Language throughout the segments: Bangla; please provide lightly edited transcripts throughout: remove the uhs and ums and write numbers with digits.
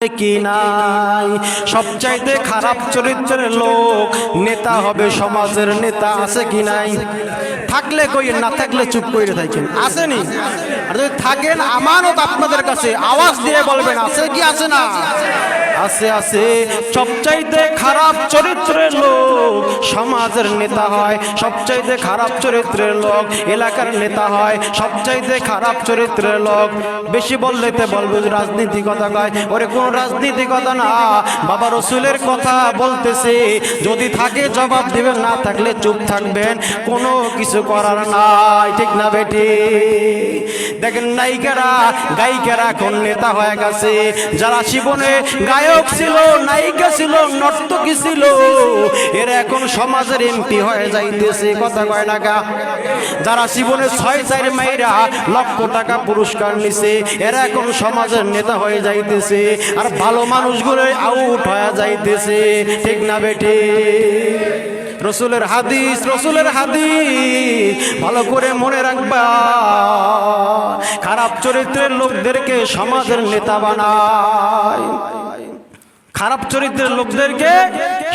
কি নাই। সবচাইতে খারাপ চরিত্রের লোক নেতা হবে, সমাজের নেতা আছে কি নাই? থাকলে কই, না থাকলে চুপ করে থাকেন। আসেনি? আর যদি থাকেন, আমানত আপনাদের কাছে, আওয়াজ দিয়ে বলবেন আছে কি আছে না? আছে আছে। সবচাইতে খারাপ চরিত্রের লোক সমাজের নেতা হয়, সবচাইতে খারাপ চরিত্রের লোক এলাকার নেতা হয়, সবচাইতে খারাপ চরিত্রের লোক। বেশি বললেতে বলবে রাজনীতি কথা কয়, ওরে কোন রাজনীতি কথা না, বাবা রসুলের কথা বলতেছে। যদি থাকে জবাব দিবেন, না থাকলে চুপ থাকবেন, কোনো কিছু করার নাই। ঠিক না বেটি? দেখেন নায়িকারা গায়িকারা কোন নেতা হয়ে গেছে। যারা জীবনে গায়ক ছিল, নায়িকা ছিল, নর্তকী ছিল, এরা এখন সমাজের এমপি হয়ে যাইতেছে। কথা কয় না গা? যারা জীবনে 6-4 মাইরা লক্ষ টাকা পুরস্কার নিছে, এরা এখন সমাজের নেতা হয়ে যাইতেছে। আর ভালো মানুষগুলো আউট হয়ে যাইতেছে। ঠিক না বেটি? রসুলের হাদিস, রসুলের হাদিস ভালো করে মনে রাখবা। খারাপ চরিত্রের লোকদেরকে সমাজের নেতা বানায়, খারাপ চরিত্রের লোকদেরকে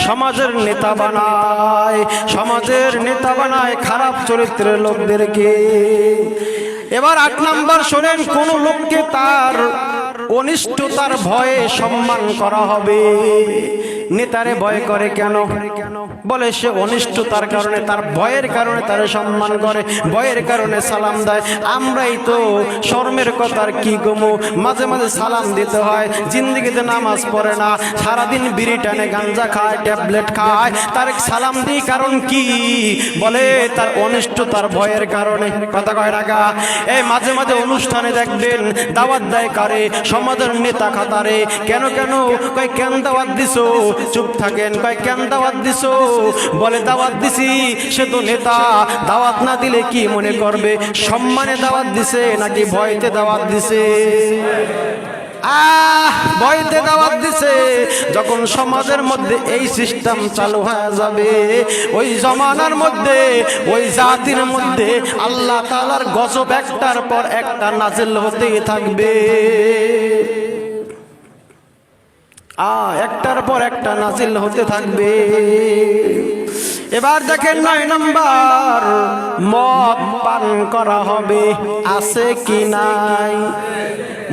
সমাজের নেতা বানায়, সমাজের নেতা বানায় খারাপ চরিত্রের লোকদেরকে। এবার 8 নাম্বার শোনেন, কোন লোককে তার অনিষ্টতার ভয়ে সম্মান করা হবে। নেতারে ভয় করে কেন? বলে সে অনিষ্টতার কারণে, তার ভয়ের কারণে তারে সম্মান করে, ভয়ের কারণে সালাম দেয়। আমরাই তো শরমের কথার কি গমু, মাঝে মাঝে সালাম দিতে হয়। জিন্দিগিতে নামাজ পড়ে না, সারাদিন বিড়ি টানে, গাঞ্জা খায়, ট্যাবলেট খায়, তার সালাম দিই কারণ কি? বলে তার অনিষ্টতার ভয়ের কারণে। কথা কয় টাকা? এই মাঝে মাঝে অনুষ্ঠানে দেখবেন দাওয়াত দেয় কারে? সমাজের নেতা খাতারে। কেন কেন? কয় কেন দাওয়াত দিছো? চুপ থাকেন। কয় কেন দাওয়াত দিছো? বলে দাওয়াত দিছি, সে তো নেতা, দাওয়াত না দিলে কি মনে করবে? সম্মানে দাওয়াত দিছে নাকি ভয়তে দাওয়াত দিছে? ভয়তে দাওয়াত দিছে। যখন সমাজের মধ্যে এই সিস্টেম চালু হয়ে যাবে, ওই জমানার মধ্যে, ওই জাতির মধ্যে আল্লাহ তাআলার গজব একটার পর একটা নাজিল হতেই থাকবে। একটার পর একটা নাজিল হতে থাকবে। এবার দেখেন 9 নাম্বার, মদ পান করা হবে, আছে কি নাই?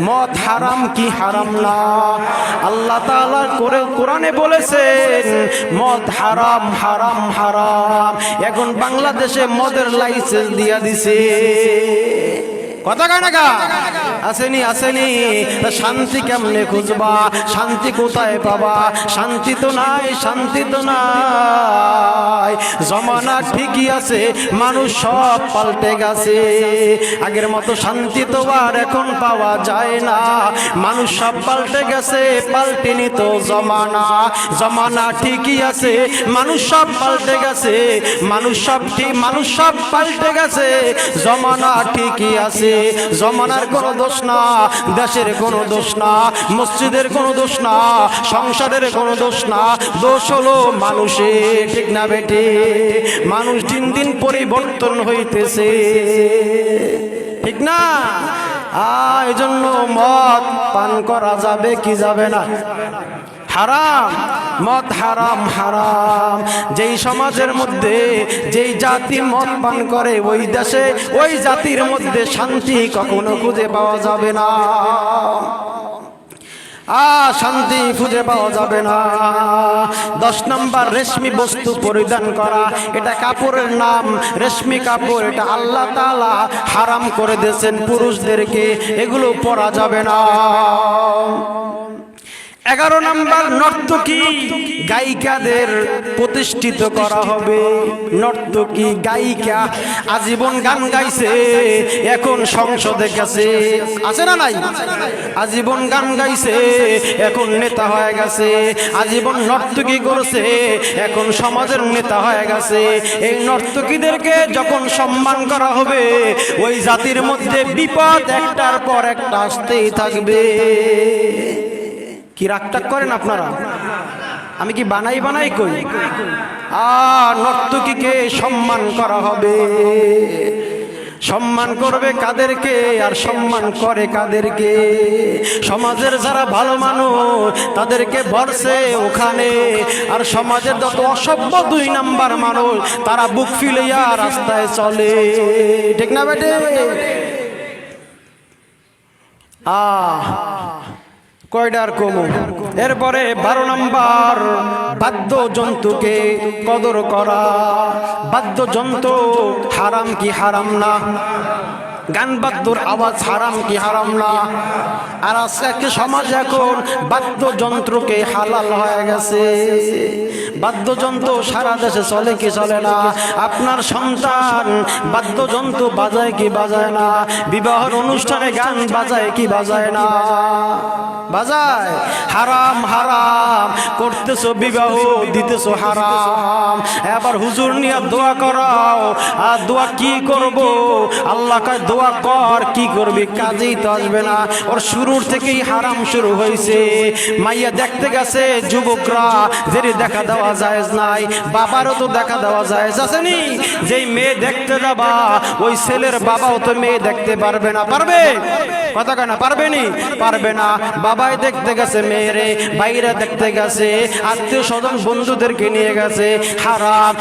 মদ হারাম কি হারাম না? আল্লাহ তাআলা কোরআনে বলেছেন মদ হারাম, হারাম, হারাম। এখন বাংলাদেশে মদের লাইসেন্স দিয়া দিছে। কথা কয় না গা? আসেনি? আসেনি? শান্তি কেমনে খুঁজবা? শান্তি কোথায় পাবা? শান্তি তো নাই, শান্তি তো নাই। জমানা ঠিকই আছে, মানুষ সব পাল্টে গেছে। আগের মতো শান্তি তো আর এখন পাওয়া যায় না। মানুষ সব পাল্টে গেছে, পাল্টেনি তো জমানা। জমানা ঠিকই আছে, মানুষ সব পাল্টে গেছে। মানুষ সব ঠিক, মানুষ সব পাল্টে গেছে, জমানা ঠিকই আছে। জমানার কোনো দোষ না, দেশের কোনো দোষ না, মসজিদের কোনো দোষ না, সংসারের কোনো দোষ না, দোষ হলো মানুষের। ঠিক না বেটি? মানুষ দিন দিন পরিবর্তন হইতেছে। ঠিক না? এই জন্য মদ পান করা যাবে কি যাবে না? হারাম। মদ হারাম, হারাম। যেই সমাজের মধ্যে যেই জাতি মদ পান করে, ওই দেশে ওই জাতির মধ্যে শান্তি কখনো খুঁজে পাওয়া যাবে না। শান্তি খুঁজে পাওয়া যাবে না। 10 নাম্বার, রেশমি বস্তু পরিধান করা। এটা কাপড়ের নাম, রেশমি কাপড়। এটা আল্লাহ তাআলা হারাম করে দিয়েছেন পুরুষদেরকে, এগুলো পরা যাবে না। 11 নাম্বার, নর্তকী গায়িকাদের প্রতিষ্ঠিত করা হবে। নর্তকী গায়িকা আজীবন গান গাইছে, এখন সংসদে গেছে, আছে না নাই? আজীবন গান গাইছে, এখন নেতা হয়ে গেছে। আজীবন নর্তকী করছে, এখন সমাজের নেতা হয়ে গেছে। এই নর্তকীদেরকে যখন সম্মান করা হবে, ওই জাতির মধ্যে বিপদ একটার পর একটা আসতেই থাকবে। কি রাগটাক করেন আপনারা? আমি কি বানাই বানাই কই? নর্তকীকে সম্মান করা হবে। সম্মান করবে কাদেরকে আর সম্মান করে কাদেরকে? সমাজের যারা ভালো মানুষ তাদেরকে ভরসে ওখানে, আর সমাজের যত অসভ্য 2 নাম্বার মানুষ তারা বুক ফিলিয়া রাস্তায় চলে। ঠিক না বেটে? কয়ডার কমু। এরপরে 12 নাম্বার বাদ্যযন্ত্রকে কদর করা। বাদ্যযন্ত্র হারাম কি হারাম না? গান বাদ্যর আওয়াজ হারাম কি হারাম না? আর আজকে সমাজ এখন বাদ্যযন্ত্রকে হালাল হয়ে গেছে। বাদ্যযন্ত্র সারা দেশে চলে কি চলে না? আপনার সন্তান বাদ্যযন্ত্র বাজায় কি বাজায় না? বিবাহের অনুষ্ঠানে গান বাজায় কি বাজায় না? বাজায়। হারাম হারাম করতেছো, বিবাহ দিতেছো হারাম। এবার হুজুর নিয়ে দোয়া করাও, আর দোয়া কি করব? আল্লাহ কয় দোয়া কর, কি করবি? কাজেই তো আসবে না। ওর শুরুর থেকেই হারাম শুরু হয়েছে। মাইয়া দেখতে গেছে যুবকরা, যেটি দেখা দেওয়া জায়েজ নাই, বাবারও তো দেখা দেওয়া জায়েজ আসেনি। যেই মেয়ে দেখতে যাবা ওই ছেলের বাবাও তো মেয়ে দেখতে পারবে না। পারবে? কথা কেন পারবে নি? পারবে না। বাবাই দেখতে গেছে মেয়েরে, বাইরে দেখতে গেছে, আত্মীয় স্বজন বন্ধুদেরকে নিয়ে গেছে, হারাম।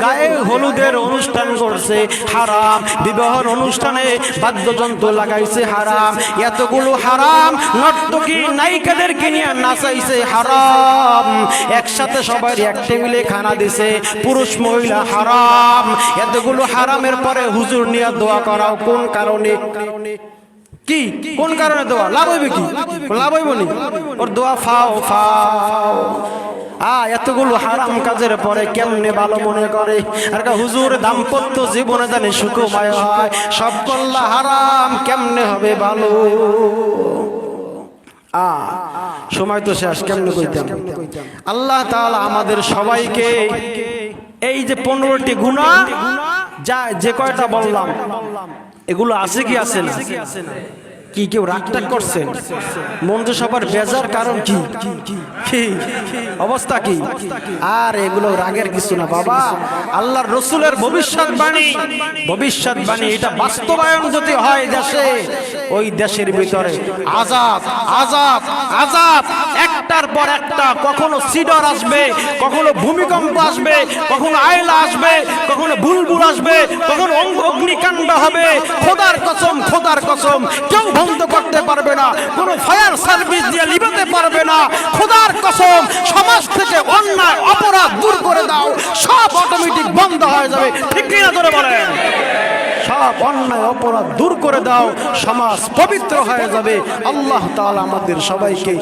গায়ে হলুদের অনুষ্ঠান করছে, হারাম। বিবাহের অনুষ্ঠানে বাদ্যযন্ত্র লাগাইছে, হারাম। এতগুলো হারাম। নর্তকী নায়িকাদেরকে নিয়ে নাচাইছে, হারাম। একসাথে সবাই এক টেবিলে খানা দিছে, পুরুষ মহিলা, হারাম। এতগুলো হারামের পরে হুজুর নিয়ে দোয়া করাও কোন কারণে? কি কোন কারণে দোয়া? লাভ হইবে কি? লাভ হইব নি? ওর দোয়া ফাও ফাও। এতগুলো হারাম কাজের পরে কেমনে ভালো মনে করে? আর হুজুর দাম্পত্য জীবনে জানে সুখময় হয়, সব কল্লা হারাম, কেমনে হবে ভালো? সময় তো শেষ, কেমনে কইতাম? আল্লাহ তাআলা আমাদের সবাইকে এই যে 15টি গুনাহ, যা যে কয়টা বললাম, এগুলো আছে কি আছে না? কি কেউ রাগটাগ করছেন? মন্দ সবার বেজার কারণ কি? অবস্থা কি? আর এগুলো রাগের কিছু না বাবা। আল্লাহর রসুলের ভবিষ্যৎবাণী এটা বাস্তবায়ন যদি হয় দেশে, ওই দেশের ভিতরে আযাব আযাব আযাব একটার পর একটা। কখনো সিডর আসবে, কখনো ভূমিকম্প আসবে, কখনো আয়লা আসবে, কখনো বুলবুল আসবে, কখনো অগ্নিকাণ্ড হবে। খোদার কসম, খোদার কসম, কেউ বন্ধ করতে পারবে না, কোনো ফায়ার সার্ভিস দিয়ে নিভাতে পারবে না। খোদার কসম, সমাজ থেকে অন্যায় অপরাধ দূর করে দাও, সব অটোমেটিক বন্ধ হয়ে যাবে। ঠিক কিনা ধরে বলেন? সব অন্যায় অপরাধ দূর করে দাও, সমাজ পবিত্র হয়ে যাবে। আল্লাহ তাআলা আমাদের সবাইকে